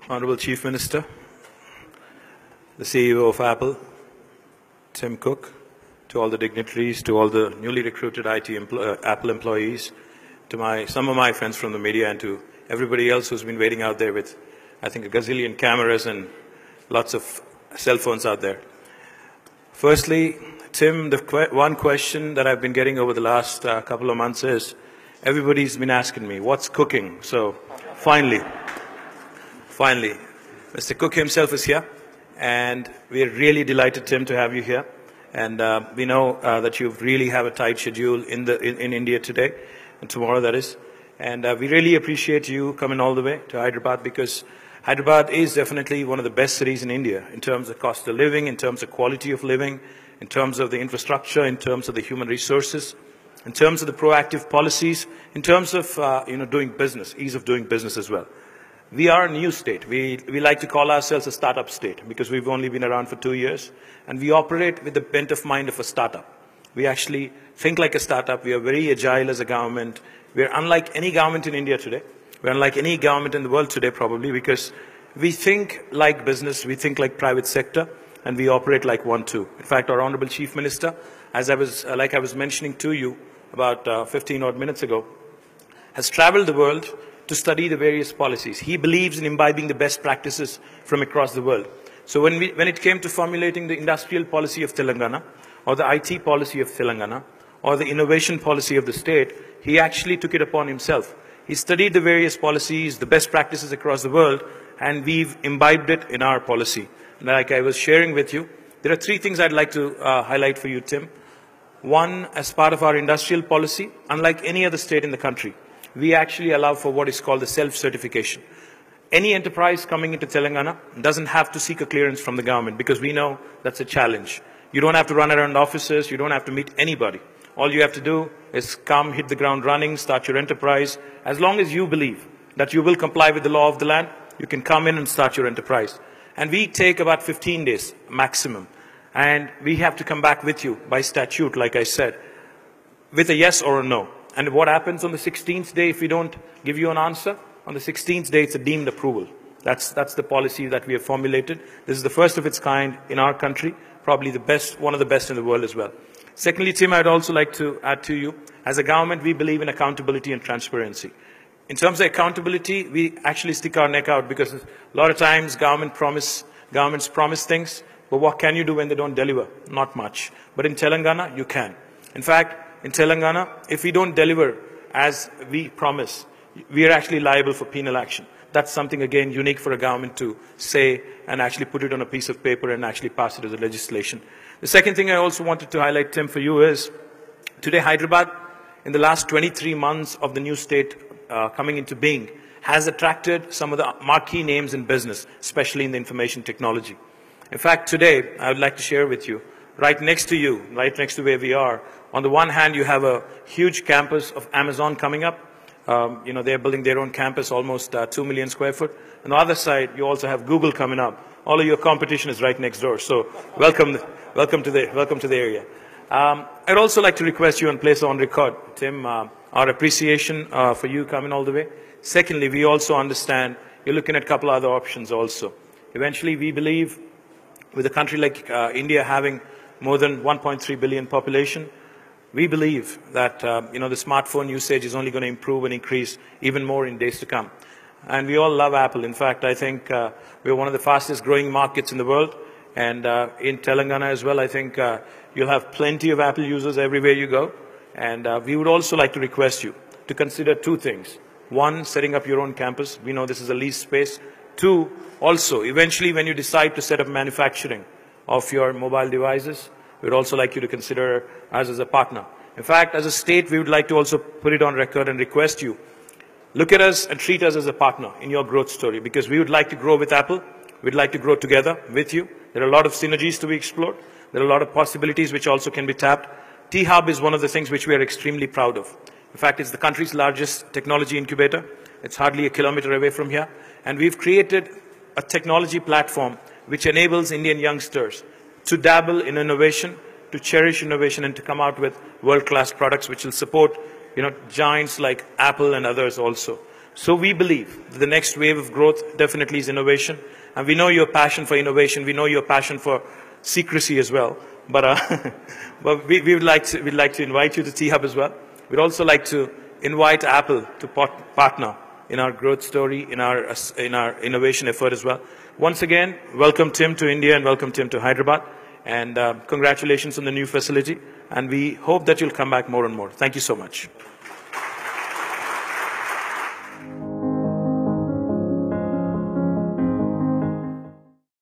Honorable Chief Minister, the CEO of Apple, Tim Cook, to all the dignitaries, to all the newly recruited Apple employees, to some of my friends from the media, and to everybody else who's been waiting out there with, I think, a gazillion cameras and lots of cell phones out there. Firstly, Tim, the one question that I've been getting over the last couple of months is, everybody's been asking me, what's cooking? So finally, Mr. Cook himself is here, and we're really delighted, Tim, to have you here. And we know that you really have a tight schedule in India today, and tomorrow that is. And we really appreciate you coming all the way to Hyderabad, because Hyderabad is definitely one of the best cities in India in terms of cost of living, in terms of quality of living, in terms of the infrastructure, in terms of the human resources, in terms of the proactive policies, in terms of doing business, ease of doing business as well. We are a new state. We like to call ourselves a startup state because we've only been around for 2 years, and we operate with the bent of mind of a startup. We actually think like a startup. We are very agile as a government. We are unlike any government in India today. We're unlike any government in the world today, probably, because we think like business, we think like private sector, and we operate like one too. In fact, our Honorable Chief Minister, as I was mentioning to you about 15 odd minutes ago, has traveled the world to study the various policies. He believes in imbibing the best practices from across the world. So when it came to formulating the industrial policy of Telangana, or the IT policy of Telangana, or the innovation policy of the state, he actually took it upon himself. He studied the various policies, the best practices across the world, and we've imbibed it in our policy. And like I was sharing with you, there are 3 things I'd like to highlight for you, Tim. One, as part of our industrial policy, unlike any other state in the country, we actually allow for what is called the self-certification. Any enterprise coming into Telangana doesn't have to seek a clearance from the government, because we know that's a challenge. You don't have to run around offices, you don't have to meet anybody. All you have to do is come, hit the ground running, start your enterprise. As long as you believe that you will comply with the law of the land, you can come in and start your enterprise. And we take about 15 days maximum. And we have to come back with you by statute, like I said, with a yes or a no. And what happens on the 16th day if we don't give you an answer? On the 16th day, it's a deemed approval. That's the policy that we have formulated. This is the first of its kind in our country, probably the best, one of the best in the world as well. Secondly, Tim, I'd also like to add to you, as a government, we believe in accountability and transparency. In terms of accountability, we actually stick our neck out, because a lot of times governments promise things, but what can you do when they don't deliver? Not much. But in Telangana, you can. In fact, in Telangana, if we don't deliver as we promise, we are actually liable for penal action. That's something, again, unique for a government to say and actually put it on a piece of paper and actually pass it as a legislation. The second thing I also wanted to highlight, Tim, for you is, today Hyderabad, in the last 23 months of the new state coming into being, has attracted some of the marquee names in business, especially in the information technology. In fact, today, I would like to share with you, right next to you, right next to where we are, on the one hand, you have a huge campus of Amazon coming up. They're building their own campus, almost 2 million square foot. On the other side, you also have Google coming up. All of your competition is right next door. So welcome to the area. I'd also like to request you and place on record, Tim, our appreciation for you coming all the way. Secondly, we also understand you're looking at a couple other options also. Eventually, we believe with a country like India having more than 1.3 billion population, we believe that the smartphone usage is only going to improve and increase even more in days to come. And we all love Apple. In fact, I think we're one of the fastest growing markets in the world. And in Telangana as well, I think you'll have plenty of Apple users everywhere you go. And we would also like to request you to consider 2 things. 1, setting up your own campus. We know this is a leased space. 2, also, eventually when you decide to set up manufacturing of your mobile devices, we would also like you to consider us as a partner. In fact, as a state, we would like to also put it on record and request you, look at us and treat us as a partner in your growth story, because we would like to grow with Apple. We'd like to grow together with you. There are a lot of synergies to be explored. There are a lot of possibilities which also can be tapped. T-Hub is one of the things which we are extremely proud of. In fact, it's the country's largest technology incubator. It's hardly a kilometer away from here. And we've created a technology platform which enables Indian youngsters to dabble in innovation, to cherish innovation, and to come out with world-class products which will support giants like Apple and others also. So we believe that the next wave of growth definitely is innovation. And we know your passion for innovation. We know your passion for secrecy as well. But, but we'd like to invite you to T-Hub as well. We'd also like to invite Apple to partner in our growth story, in our innovation effort as well. Once again, welcome Tim to India and welcome Tim to Hyderabad. And congratulations on the new facility. And we hope that you'll come back more and more. Thank you so much.